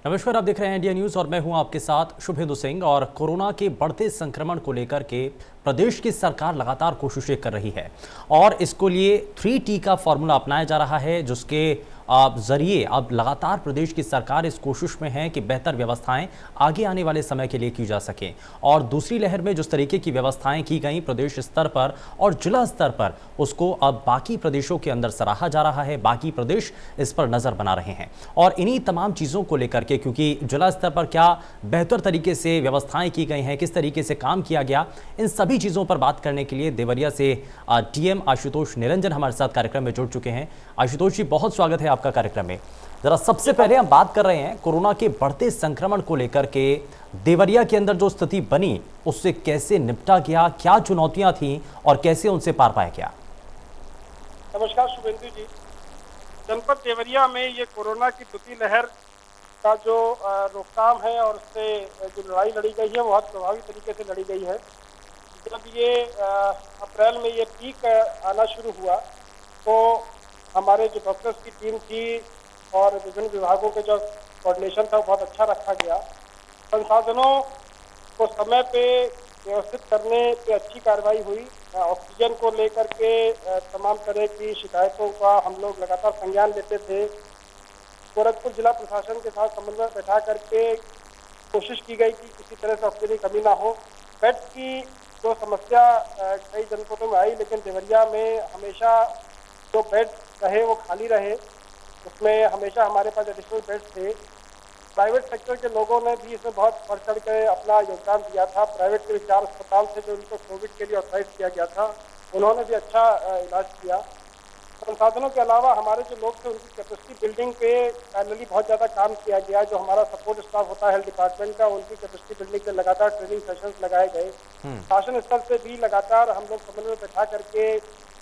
नमस्कार, आप देख रहे हैं इंडिया न्यूज और मैं हूं आपके साथ शुभेंदु सिंह। और कोरोना के बढ़ते संक्रमण को लेकर के प्रदेश की सरकार लगातार कोशिशें कर रही है और इसको लिए 3T का फॉर्मूला अपनाया जा रहा है, जिसके जरिए अब लगातार प्रदेश की सरकार इस कोशिश में है कि बेहतर व्यवस्थाएं आगे आने वाले समय के लिए की जा सकें। और दूसरी लहर में जिस तरीके की व्यवस्थाएं की गई प्रदेश स्तर पर और जिला स्तर पर, उसको अब बाकी प्रदेशों के अंदर सराहा जा रहा है। बाकी प्रदेश इस पर नजर बना रहे हैं और इन्हीं तमाम चीज़ों को लेकर के, क्योंकि जिला स्तर पर क्या बेहतर तरीके से व्यवस्थाएं की गई हैं, किस तरीके से काम किया गया, इन सभी चीज़ों पर बात करने के लिए देवरिया से टीएम आशुतोष निरंजन हमारे साथ कार्यक्रम में जुड़ चुके हैं। आशुतोष जी, बहुत स्वागत है आपका कार्यक्रम में। जरा सबसे पहले हम बात कर रहे हैं कोरोना के बढ़ते संक्रमण को लेकर के। देवरिया के अंदर जो स्थिति बनी, उससे कैसे निपटा गया, क्या चुनौतियां थी और कैसे उनसे पार पाया गया? नमस्कार शुभेंदु जी। जनपद देवरिया में ये कोरोना की दूसरी लहर का जो रोकथाम है और उससे जो लड़ाई लड़ी गई है, वो बहुत प्रभावी तरीके से लड़ी गई है। जब ये अप्रैल में ये पीक आना शुरू हुआ तो हमारे जो डॉक्टर्स की टीम थी और विभिन्न विभागों के जो कोऑर्डिनेशन था, वो बहुत अच्छा रखा गया। संसाधनों को समय पे व्यवस्थित करने पे अच्छी कार्रवाई हुई। ऑक्सीजन को लेकर के तमाम तरह की शिकायतों का हम लोग लगातार संज्ञान लेते थे। गोरखपुर जिला प्रशासन के साथ समन्वय बैठा करके कोशिश की गई कि किसी तरह से ऑक्सीजन की कमी ना हो। बेड्स की जो समस्या कई जनपदों में आई, लेकिन देवरिया में हमेशा जो बेड रहे वो खाली रहे, उसमें हमेशा हमारे पास एडिशनल बेड्स थे। प्राइवेट सेक्टर के लोगों ने भी इसमें बहुत बढ़ चढ़ के अपना योगदान दिया था। प्राइवेट के 4 अस्पताल थे जो उनको कोविड के लिए ऑथराइज किया गया था, उन्होंने भी अच्छा इलाज किया। संसाधनों के अलावा हमारे जो लोग थे, उनकी कैपेसिटी बिल्डिंग पे पैरेलली बहुत ज़्यादा काम किया गया। जो हमारा सपोर्ट स्टाफ होता है हेल्थ डिपार्टमेंट का, उनकी कैपेसिटी बिल्डिंग पे लगातार ट्रेनिंग सेशंस लगाए गए। शासन स्तर से भी लगातार हम लोग समन्वय बैठा करके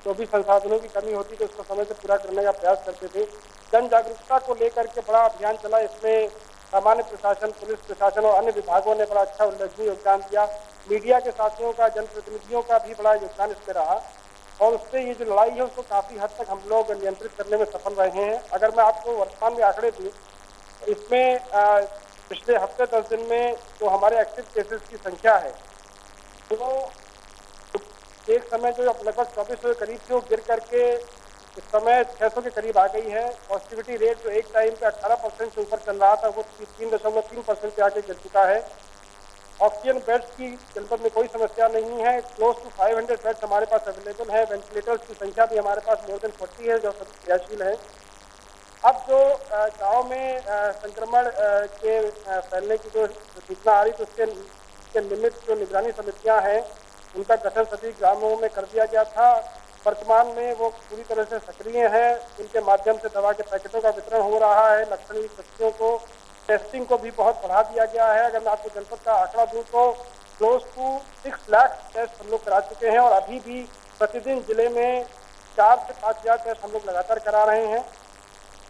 जो भी संसाधनों की कमी होती थी उसको समय से पूरा करने का प्रयास करते थे। जन जागरूकता को लेकर के बड़ा अभियान चला। इसमें सामान्य प्रशासन, पुलिस प्रशासन और अन्य विभागों ने बड़ा अच्छा उल्लेखनीय योगदान दिया। मीडिया के साथियों का, जनप्रतिनिधियों का भी बड़ा योगदान इसमें रहा और उससे ये जो लड़ाई है उसको काफ़ी हद तक हम लोग नियंत्रित करने में सफल रहे हैं। अगर मैं आपको वर्तमान में आंकड़े दूँ, इसमें पिछले हफ्ते 10 दिन में जो हमारे एक्टिव केसेस की संख्या है, तो एक समय जो लगभग 2400 के करीब थी, वो गिर करके इस समय 600 के करीब आ गई है। पॉजिटिविटी रेट जो एक टाइम पे 18% से ऊपर चल रहा था, वो 3.3% पे आके गिर चुका है। ऑक्सीजन बेड्स की जनपद में कोई समस्या नहीं है। क्लोज टू 500 बेड्स हमारे पास अवेलेबल है। वेंटिलेटर्स की संख्या भी हमारे पास मोर देन 40 है, जो क्रियाशील है। अब जो गाँव में संक्रमण के फैलने की जो सूचना आ रही, तो उसके निमित्त जो निगरानी समितियाँ हैं, उनका गठन सभी ग्रामों में कर दिया गया था। वर्तमान में वो पूरी तरह से सक्रिय हैं। इनके माध्यम से दवा के पैकेटों का वितरण हो रहा है। लक्षणयुक्त व्यक्तियों को टेस्टिंग को भी बहुत बढ़ा दिया गया है। अगर मैं आपको जनपद का आंकड़ा दूं तो क्लोज टू 6 लाख टेस्ट हम लोग करा चुके हैं और अभी भी प्रतिदिन जिले में 4 से 5 हज़ार टेस्ट हम लोग लगातार करा रहे हैं।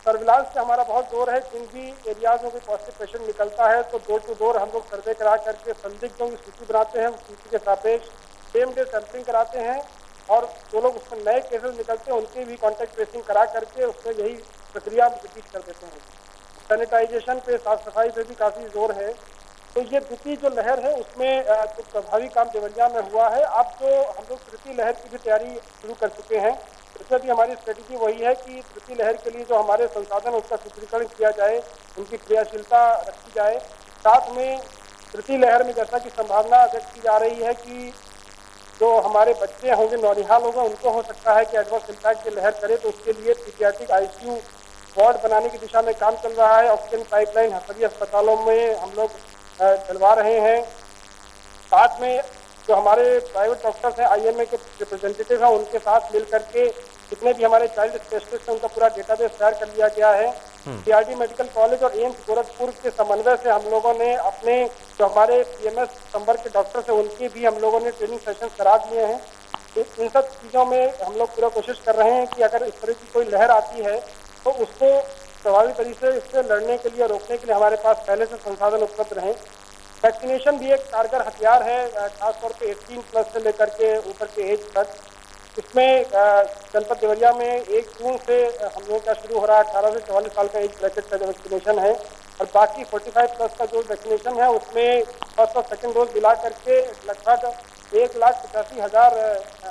सर्विलांस से हमारा बहुत जोर है। जिन भी एरियाज में कोई पॉजिटिव पेशेंट निकलता है तो डोर टू डोर हम लोग सर्वे करा करके संदिग्धों की सूची बनाते हैं। उस सूची के सापेक्ष सेम डे सैंपलिंग कराते हैं और जो लोग उसमें नए केसेस निकलते हैं उनकी भी कॉन्टैक्ट ट्रेसिंग करा करके उसमें यही प्रक्रिया रिपीट कर देते हैं। सैनिटाइजेशन पे, साफ सफाई पे भी काफ़ी जोर है। तो ये द्वितीय जो लहर है उसमें कुछ प्रभावी काम देवरिया में हुआ है। अब जो हम लोग तृतीय लहर की भी तैयारी शुरू कर चुके हैं, इसमें भी हमारी स्ट्रेटेजी वही है कि तृतीय लहर के लिए जो हमारे संसाधन उसका सुदृढ़ीकरण किया जाए, उनकी क्रियाशीलता रखी जाए। साथ में तृतीय लहर में जैसा कि संभावना व्यक्त की जा रही है कि जो हमारे बच्चे होंगे, नौनिहाल होंगे, उनको हो सकता है कि एडवर्स इम्पैक्ट की लहर करे, तो उसके लिए पीडियाट्रिक ICU वार्ड बनाने की दिशा में काम चल रहा है। ऑक्सीजन पाइपलाइन सभी अस्पतालों में हम लोग चलवा रहे हैं। साथ में जो हमारे प्राइवेट डॉक्टर्स हैं, IMA के रिप्रेजेंटेटिव हैं, उनके साथ मिल करके जितने भी हमारे चाइल्ड स्पेशलिस्ट हैं उनका पूरा डेटाबेस तैयार कर लिया गया है। CRD मेडिकल कॉलेज और एम्स गोरखपुर के समन्वय से हम लोगों ने अपने जो हमारे PMS संपर्क के डॉक्टर्स हैं उनकी भी हम लोगों ने ट्रेनिंग सेशन करा दिए हैं। इन सब चीज़ों में हम लोग पूरा कोशिश कर रहे हैं कि अगर इस तरह की कोई लहर आती है तो उसको प्रभावी तरीके से इससे लड़ने के लिए, रोकने के लिए हमारे पास पहले से संसाधन उपलब्ध रहें। वैक्सीनेशन भी एक कारगर हथियार है, खासतौर पे 18+ से लेकर के ऊपर के एज तक। इसमें जनपद देवरिया में 1 जून से हम लोगों का शुरू हो रहा है 18 से 44 साल का एज ब्रैकेट का जो वैक्सीनेशन है, और बाकी 45+ का जो वैक्सीनेशन है उसमें फर्स्ट और सेकंड डोज मिला करके लगभग 1,85,000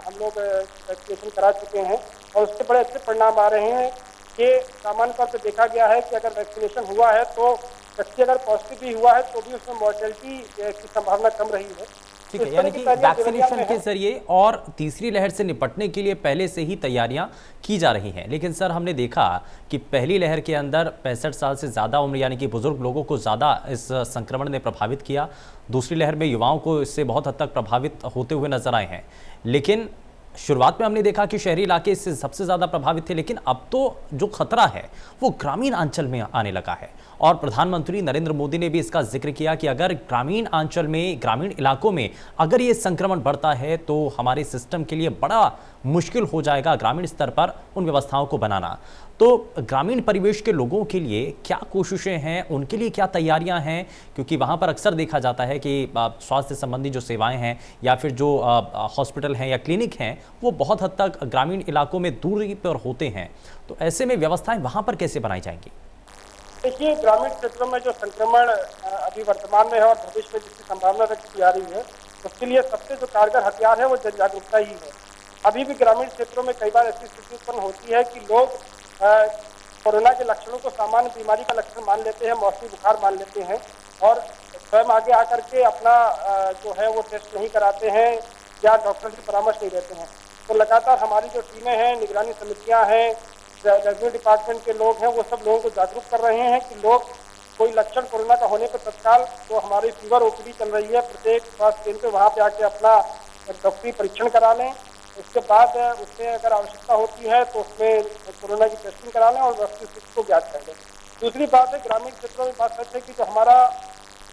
हम लोग वैक्सीनेशन करा चुके हैं और उसके बड़े अच्छे परिणाम आ रहे हैं कि सामान्य तौर पर देखा गया है कि अगर वैक्सीनेशन हुआ है तो व्यक्ति अगर पॉजिटिव भी हुआ है तो भी उसमें मॉर्टेलिटी की संभावना कम रही है। ठीक है, यानी कि वैक्सीनेशन के जरिए और तीसरी लहर से निपटने के लिए पहले से ही तैयारियां की जा रही हैं। लेकिन सर हमने देखा कि पहली लहर के अंदर 65 साल से ज़्यादा उम्र यानी कि बुजुर्ग लोगों को ज़्यादा इस संक्रमण ने प्रभावित किया। दूसरी लहर में युवाओं को इससे बहुत हद तक प्रभावित होते हुए नजर आए हैं। लेकिन शुरुआत में हमने देखा कि शहरी इलाके इससे सबसे ज़्यादा प्रभावित थे, लेकिन अब तो जो खतरा है वो ग्रामीण अंचल में आने लगा है। और प्रधानमंत्री नरेंद्र मोदी ने भी इसका जिक्र किया कि अगर ग्रामीण अंचल में, ग्रामीण इलाकों में अगर ये संक्रमण बढ़ता है तो हमारे सिस्टम के लिए बड़ा मुश्किल हो जाएगा ग्रामीण स्तर पर उन व्यवस्थाओं को बनाना। तो ग्रामीण परिवेश के लोगों के लिए क्या कोशिशें हैं, उनके लिए क्या तैयारियां हैं? क्योंकि वहां पर अक्सर देखा जाता है कि स्वास्थ्य संबंधी जो सेवाएं हैं या फिर जो हॉस्पिटल हैं या क्लिनिक हैं वो बहुत हद तक ग्रामीण इलाकों में दूरी पर होते हैं। तो ऐसे में व्यवस्थाएं वहां पर कैसे बनाई जाएंगी? देखिए, ग्रामीण क्षेत्रों में जो संक्रमण अभी वर्तमान में है और भविष्य में जिसकी संभावना व्यक्त की जा रही है उसके लिए सबसे जो कारगर हथियार है वो जन जागरूकता ही है। अभी भी ग्रामीण क्षेत्रों में कई बार ऐसी स्थिति उत्पन्न होती है कि लोग कोरोना के लक्षणों को सामान्य बीमारी का लक्षण मान लेते हैं, मौसमी बुखार मान लेते हैं और स्वयं आगे आकर के अपना जो है वो टेस्ट नहीं कराते हैं या डॉक्टर की परामर्श नहीं देते हैं। तो लगातार हमारी जो टीमें हैं, निगरानी समितियां हैं, रेवेन्यू डिपार्टमेंट के लोग हैं, वो सब लोगों को जागरूक कर रहे हैं कि लोग कोई लक्षण कोरोना का होने पर तत्काल तो हमारी फीवर ओपीडी चल रही है, प्रत्येक स्वास्थ्य केंद्र पे वहाँ पे आके अपना डॉक्टरी परीक्षण करा लें। उसके बाद उसमें अगर आवश्यकता होती है तो उसमें कोरोना की टेस्टिंग करा लें और वस्तु स्थिति को ज्ञात कर लें। दूसरी बात है, ग्रामीण क्षेत्रों में बात सच है कि जो हमारा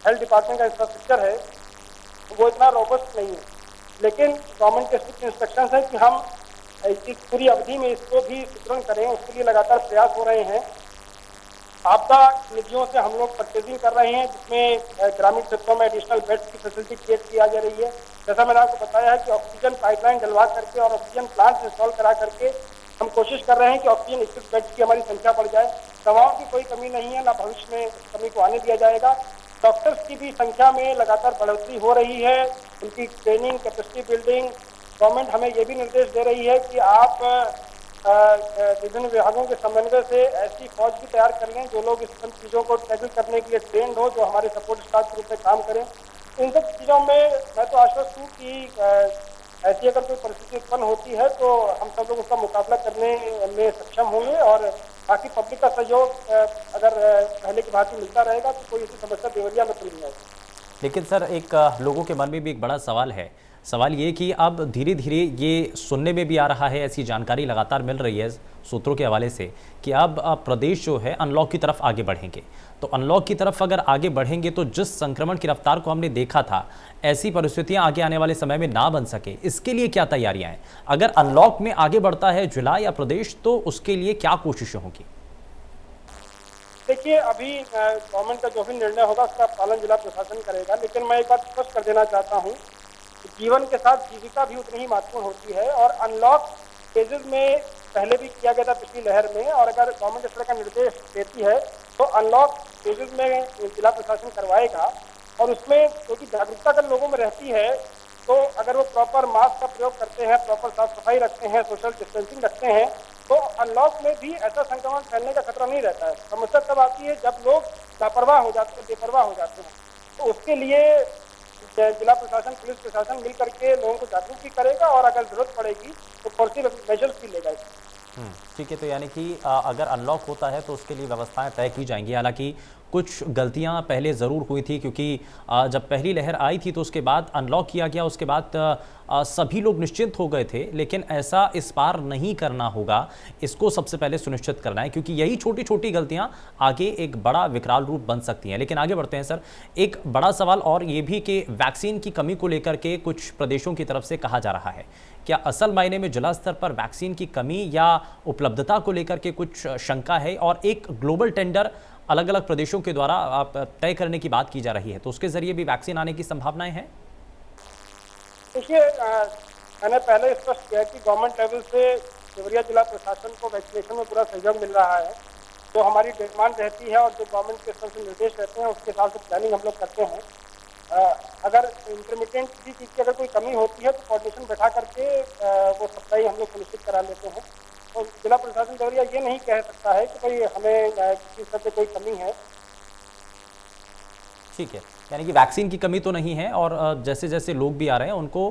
हेल्थ डिपार्टमेंट का इंफ्रास्ट्रक्चर है वो इतना रोबस्ट नहीं है, लेकिन गवर्नमेंट के स्ट्रिक्ट इंस्ट्रक्शन है कि हम इस पूरी अवधि में इसको भी सुदृढ़ करें, उसके लिए लगातार प्रयास हो रहे हैं। आपदा निधियों से हम लोग परचेजिंग कर रहे हैं जिसमें ग्रामीण क्षेत्रों में एडिशनल बेड्स की फैसिलिटी क्रिएट किया जा रही है। जैसा मैंने आपको बताया है कि ऑक्सीजन पाइपलाइन डलवा करके और ऑक्सीजन प्लांट इंस्टॉल करा करके हम कोशिश कर रहे हैं कि ऑक्सीजन इक्विप्ड बेड्स की हमारी संख्या बढ़ जाए। दवाओं की कोई कमी नहीं है, ना भविष्य में कमी को आने दिया जाएगा। डॉक्टर्स की भी संख्या में लगातार बढ़ोतरी हो रही है, उनकी ट्रेनिंग, कैपेसिटी बिल्डिंग। गवर्नमेंट हमें ये भी निर्देश दे रही है कि आप विभिन्न विभागों के समन्वय से ऐसी फौज भी तैयार कर लें जो लोग इस सब चीज़ों को टैकल करने के लिए ट्रेंड हो, जो हमारे सपोर्ट स्टाफ के रूप में काम करें। इन सब चीज़ों में मैं तो आश्वस्त हूँ कि ऐसी अगर कोई परिस्थिति उत्पन्न होती है तो हम सब लोग उसका मुकाबला करने में सक्षम होंगे और बाकी पब्लिक का सहयोग अगर पहले की भांति मिलता रहेगा तो कोई ऐसी समस्या देवरिया में तो नहीं आएगी। लेकिन सर एक लोगों के मन में भी एक बड़ा सवाल है। सवाल ये कि अब धीरे धीरे ये सुनने में भी आ रहा है, ऐसी जानकारी लगातार मिल रही है सूत्रों के हवाले से कि अब प्रदेश जो है अनलॉक की तरफ आगे बढ़ेंगे। तो अनलॉक की तरफ अगर आगे बढ़ेंगे तो जिस संक्रमण की रफ्तार को हमने देखा था ऐसी परिस्थितियां आगे आने वाले समय में ना बन सके, इसके लिए क्या तैयारियां हैं? अगर अनलॉक में आगे बढ़ता है जिला या प्रदेश तो उसके लिए क्या कोशिशें होंगी? देखिए, अभी गवर्नमेंट का जो भी निर्णय होगा उसका पालन जिला प्रशासन करेगा, लेकिन मैं एक बात स्पष्ट कर देना चाहता हूँ, जीवन के साथ जीविका भी उतनी ही महत्वपूर्ण होती है और अनलॉक फेजेज में पहले भी किया गया था पिछली लहर में, और अगर गवर्नमेंट इस तरह का निर्देश देती है तो अनलॉक फेजेज में जिला प्रशासन करवाएगा। और उसमें क्योंकि जागरूकता अगर लोगों में रहती है तो अगर वो प्रॉपर मास्क का प्रयोग करते हैं, प्रॉपर साफ सफाई रखते हैं, सोशल डिस्टेंसिंग रखते हैं तो अनलॉक में भी ऐसा संक्रमण फैलने का खतरा नहीं रहता है। समस्या तब आती है जब लोग लापरवाह हो जाते हैं, बेपरवाह हो जाते हैं। तो उसके लिए जिला प्रशासन, पुलिस प्रशासन मिल करके लोगों को जागरूक भी करेगा और अगर जरूरत पड़ेगी तो फोर्सिव मेजर्स भी लेगा। ठीक है, तो यानी कि अगर अनलॉक होता है तो उसके लिए व्यवस्थाएं तय की जाएंगी। हालांकि कुछ गलतियां पहले ज़रूर हुई थी क्योंकि जब पहली लहर आई थी तो उसके बाद अनलॉक किया गया, उसके बाद सभी लोग निश्चिंत हो गए थे, लेकिन ऐसा इस बार नहीं करना होगा। इसको सबसे पहले सुनिश्चित करना है क्योंकि यही छोटी छोटी गलतियां आगे एक बड़ा विकराल रूप बन सकती हैं। लेकिन आगे बढ़ते हैं सर, एक बड़ा सवाल और ये भी कि वैक्सीन की कमी को लेकर के कुछ प्रदेशों की तरफ से कहा जा रहा है, क्या असल मायने में जिला स्तर पर वैक्सीन की कमी या उपलब्धता को लेकर के कुछ शंका है? और एक ग्लोबल टेंडर अलग अलग प्रदेशों के द्वारा तय करने की बात की जा रही है, तो उसके जरिए भी वैक्सीन आने की संभावनाएं हैं? देखिए, मैंने पहले स्पष्ट किया कि गवर्नमेंट लेवल से देवरिया जिला प्रशासन को वैक्सीनेशन में पूरा सहयोग मिल रहा है जो हमारी डिमांड रहती है और जो गवर्नमेंट के स्तर से निर्देश रहते हैं उसके हिसाब से प्लानिंग हम लोग करते हैं। अगर इंटरमीडिएट किसी चीज़ की अगर कोई कमी होती है तो कोऑर्डिनेशन बैठा करके वो सप्लाई हम लोग सुनिश्चित करा लेते हैं। और जिला प्रशासन देवरिया ये नहीं कह सकता है कि भाई हमें किसी स्तर पे कोई कमी है। ठीक है, यानी कि वैक्सीन की कमी तो नहीं है और जैसे जैसे लोग भी आ रहे हैं उनको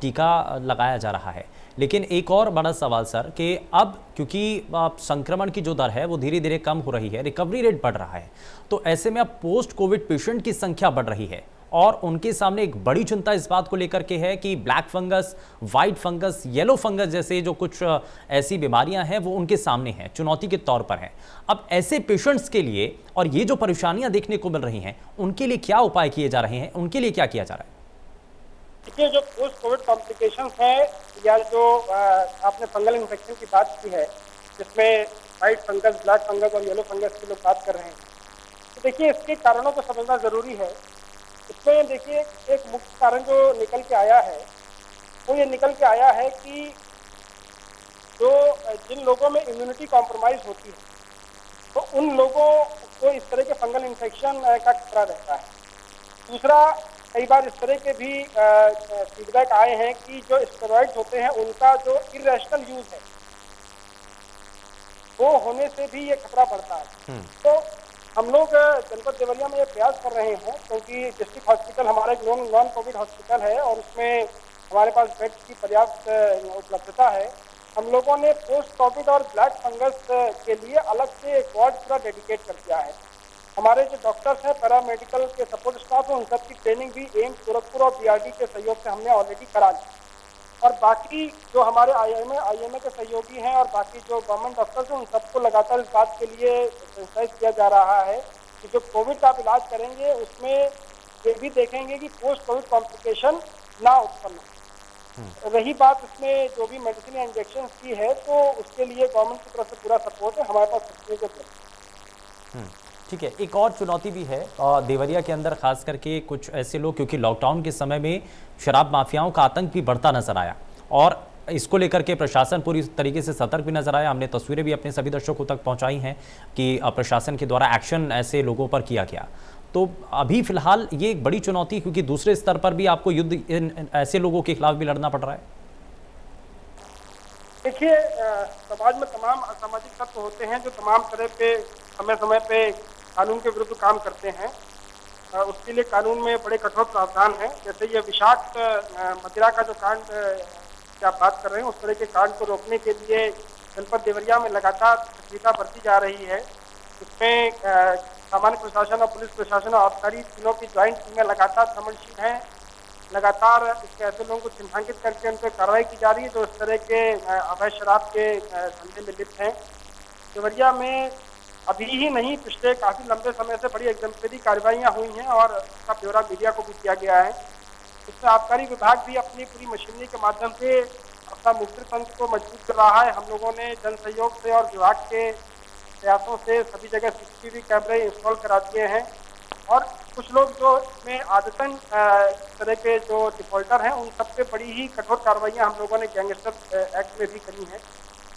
टीका लगाया जा रहा है। लेकिन एक और बड़ा सवाल सर कि अब क्योंकि संक्रमण की जो दर है वो धीरे धीरे कम हो रही है, रिकवरी रेट बढ़ रहा है, तो ऐसे में अब पोस्ट कोविड पेशेंट की संख्या बढ़ रही है और उनके सामने एक बड़ी चिंता इस बात को लेकर के है कि black fungus, white fungus, yellow fungus जैसे जो कुछ ऐसी बीमारियां हैं वो उनके सामने हैं, चुनौती के तौर पर हैं। अब ऐसे पेशेंट्स के लिए और ये जो परेशानियां देखने को मिल रही हैं उनके लिए क्या उपाय किए जा रहे हैं, उनके लिए क्या किया जा रहा है? देखिए, जो पोस्ट कोविड कॉम्प्लिकेशंस है या जो आपने फंगल इन्फेक्शन की बात की है जिसमें वाइट फंगस, ब्लैक फंगस और येलो फंगस की लोग बात कर रहे हैं, तो देखिए इसके कारणों को समझना जरूरी है। इसमें देखिए एक मुख्य कारण जो निकल के आया है वो ये निकल के आया है कि जो जिन लोगों में इम्यूनिटी कॉम्प्रोमाइज होती है तो उन लोगों को इस तरह के फंगल इन्फेक्शन का खतरा रहता है। दूसरा, कई बार इस तरह के भी फीडबैक आए हैं कि जो स्टेरॉइड्स होते हैं उनका जो इरेशनल यूज है वो होने से भी ये खतरा बढ़ता है। तो हम लोग जनपद देवरिया में ये प्रयास कर रहे हैं क्योंकि डिस्ट्रिक्ट हॉस्पिटल हमारा एक नॉन कोविड हॉस्पिटल है और उसमें हमारे पास बेड्स की पर्याप्त उपलब्धता है। हम लोगों ने पोस्ट कोविड और ब्लैक फंगस के लिए अलग से एक वार्ड पूरा डेडिकेट कर दिया है। हमारे जो डॉक्टर्स हैं, पैरामेडिकल के सपोर्ट स्टाफ है, उन सबकी ट्रेनिंग भी एम्स गोरखपुर और बीआरडी के सहयोग से हमने ऑलरेडी करा ली। और बाकी जो हमारे आईएमए के सहयोगी हैं और बाकी जो गवर्नमेंट डॉक्टर्स हैं उन सबको लगातार इस बात के लिए सेंसिटाइज किया जा रहा है कि जो कोविड का आप इलाज करेंगे उसमें ये भी देखेंगे कि पोस्ट कोविड कॉम्प्लिकेशन ना उत्पन्न हो। रही बात इसमें जो भी मेडिसिन या इंजेक्शन की है तो उसके लिए गवर्नमेंट की तरफ से पूरा सपोर्ट है, हमारे पास फैसिलिटी उपलब्ध। ठीक है, एक और चुनौती भी है देवरिया के अंदर, खास करके कुछ ऐसे लोग, क्योंकि लॉकडाउन के समय में शराब माफियाओं का आतंक भी बढ़ता नजर आया और इसको लेकर के प्रशासन पूरी तरीके से सतर्क भी नजर आया। हमने तस्वीरें भी अपने सभी दर्शकों तक पहुंचाई हैं कि प्रशासन के द्वारा एक्शन ऐसे लोगों पर किया गया। तो अभी फिलहाल ये एक बड़ी चुनौती, क्योंकि दूसरे स्तर पर भी आपको युद्ध इन ऐसे लोगों के खिलाफ भी लड़ना पड़ रहा है। देखिए, समाज में तमाम असामाजिक तत्व होते हैं जो तमाम तरह पे समय समय पे कानून के विरुद्ध काम करते हैं। उसके लिए कानून में बड़े कठोर प्रावधान हैं। जैसे ये विषाक्त मदिरा का जो कांड की आप बात कर रहे हैं, उस तरह के कांड को रोकने के लिए जनपद देवरिया में लगातार सक्रियता बरती जा रही है। इसमें सामान्य प्रशासन और पुलिस प्रशासन और आबकारी तीनों की ज्वाइंट टीमें लगातार भ्रमणशील हैं। लगातार इसके ऐसे लोगों को चिन्हांकित करके उन पर कार्रवाई की जा रही है जो इस तरह के अवैध शराब के धंधे में लिप्त हैं। देवरिया में अभी ही नहीं, पिछले काफी लंबे समय से बड़ी एग्जाम्पलरी कार्रवाइयाँ हुई हैं और उसका ब्यौरा मीडिया को भी किया गया है। इसमें आबकारी विभाग भी अपनी पूरी मशीनरी के माध्यम से अपना मुखबिर तंत्र को मजबूत कर रहा है। हम लोगों ने जन सहयोग से और विभाग के प्रयासों से सभी जगह सीसीटीवी कैमरे इंस्टॉल करा दिए हैं और कुछ लोग जो इसमें आदतन इस तरह के जो डिफॉल्टर हैं उन सब पे बड़ी ही कठोर कार्रवाइयाँ हम लोगों ने गैंगस्टर एक्ट में भी करी हैं।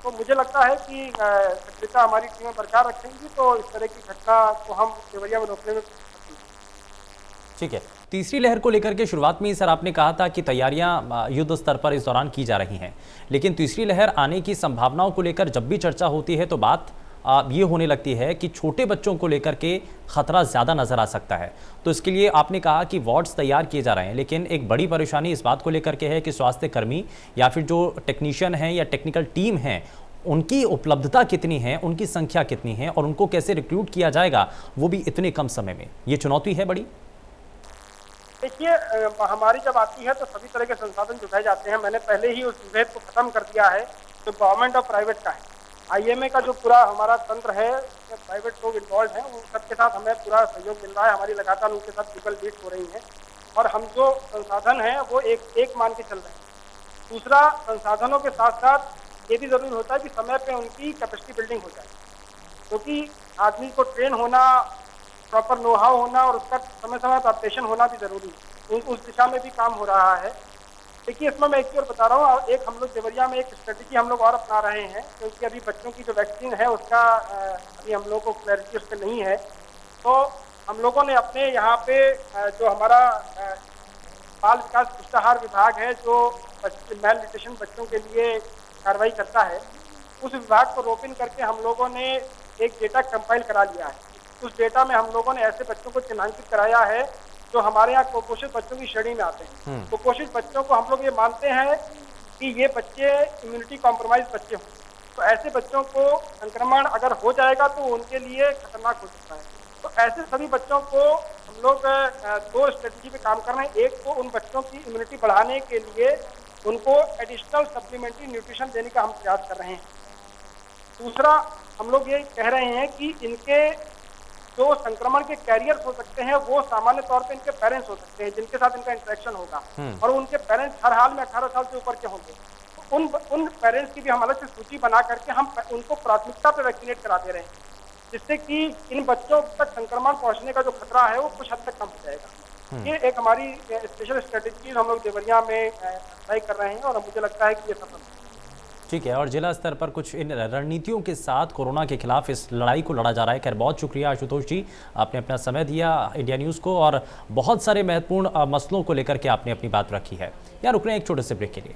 तो मुझे लगता है कि सक्रियता हमारी टीमें बरकरार रखेंगी तो इस तरह की घटना को हम देवरिया में रोकने में सक्षम हैं। ठीक है, तीसरी लहर को लेकर के शुरुआत में ही सर आपने कहा था कि तैयारियां युद्ध स्तर पर इस दौरान की जा रही हैं, लेकिन तीसरी लहर आने की संभावनाओं को लेकर जब भी चर्चा होती है तो बात ये होने लगती है कि छोटे बच्चों को लेकर के खतरा ज़्यादा नज़र आ सकता है। तो इसके लिए आपने कहा कि वार्ड्स तैयार किए जा रहे हैं, लेकिन एक बड़ी परेशानी इस बात को लेकर के है कि स्वास्थ्य कर्मी या फिर जो टेक्नीशियन हैं या टेक्निकल टीम हैं उनकी उपलब्धता कितनी है, उनकी संख्या कितनी है और उनको कैसे रिक्रूट किया जाएगा, वो भी इतने कम समय में। ये चुनौती है बड़ी। देखिए, महामारी जब आती है तो सभी तरह के संसाधन जुटाए जाते हैं। मैंने पहले ही उस विभेद को खत्म कर दिया है जो गवर्नमेंट और प्राइवेट का है। आईएमए का जो पूरा हमारा तंत्र है, प्राइवेट लोग इन्वॉल्व हैं, उन सबके साथ हमें पूरा सहयोग मिल रहा है। हमारी लगातार उनके साथ गूगल मीट हो रही है और हम जो संसाधन हैं वो एक मान के चल रहे हैं। दूसरा, संसाधनों के साथ साथ ये भी जरूरी होता है कि समय पे उनकी कैपेसिटी बिल्डिंग हो जाए, क्योंकि आदमी को ट्रेन होना, प्रॉपर नो हाउ होना और उसका समय समय पर अपडेशन होना भी जरूरी है। उस दिशा में भी काम हो रहा है। देखिए, इसमें मैं एक चीज और बता रहा हूँ, और एक हम लोग देवरिया में एक स्ट्रेटेजी हम लोग और अपना रहे हैं, क्योंकि अभी बच्चों की जो वैक्सीन है उसका अभी हम लोगों को क्लैरिटी उस पर नहीं है। तो हम लोगों ने अपने यहाँ पे जो हमारा बाल विकास पुष्टाहार विभाग है, जो मेल न्यूट्रिशन बच्चों के लिए कार्रवाई करता है, उस विभाग को रोपिन करके हम लोगों ने एक डेटा कंपाइल करा लिया है। उस डेटा में हम लोगों ने ऐसे बच्चों को चिन्हांकित कराया है जो हमारे यहाँ कुपोषित बच्चों की श्रेणी में आते हैं। कुपोषित बच्चों को हम लोग ये मानते हैं कि ये बच्चे इम्यूनिटी कॉम्प्रोमाइज बच्चे हों, तो ऐसे बच्चों को संक्रमण अगर हो जाएगा तो उनके लिए खतरनाक हो सकता है। तो ऐसे सभी बच्चों को हम लोग दो स्ट्रेटजी पे काम कर रहे हैं। एक तो उन बच्चों की इम्यूनिटी बढ़ाने के लिए उनको एडिशनल सप्लीमेंट्री न्यूट्रिशन देने का हम प्रयास कर रहे हैं। दूसरा, हम लोग ये कह रहे हैं कि इनके जो संक्रमण के कैरियर्स हो सकते हैं वो सामान्य तौर पे इनके पेरेंट्स हो सकते हैं, जिनके साथ इनका इंटरेक्शन होगा, और उनके पेरेंट्स हर हाल में 18 साल से ऊपर के होंगे। तो उन पेरेंट्स की भी हम अलग से सूची बना करके हम उनको प्राथमिकता पे वैक्सीनेट करा दे रहे हैं, जिससे कि इन बच्चों तक संक्रमण पहुंचने का जो खतरा है वो कुछ हद तक कम हो जाएगा। ये एक हमारी स्पेशल स्ट्रेटेजी हम लोग देवरिया में अप्लाई कर रहे हैं, और मुझे लगता है कि ये सफल है। ठीक है, और जिला स्तर पर कुछ इन रणनीतियों के साथ कोरोना के खिलाफ इस लड़ाई को लड़ा जा रहा है। खैर, बहुत शुक्रिया आशुतोष जी, आपने अपना समय दिया इंडिया न्यूज़ को, और बहुत सारे महत्वपूर्ण मसलों को लेकर के आपने अपनी बात रखी है। यार, रुक रहे हैं एक छोटे से ब्रेक के लिए।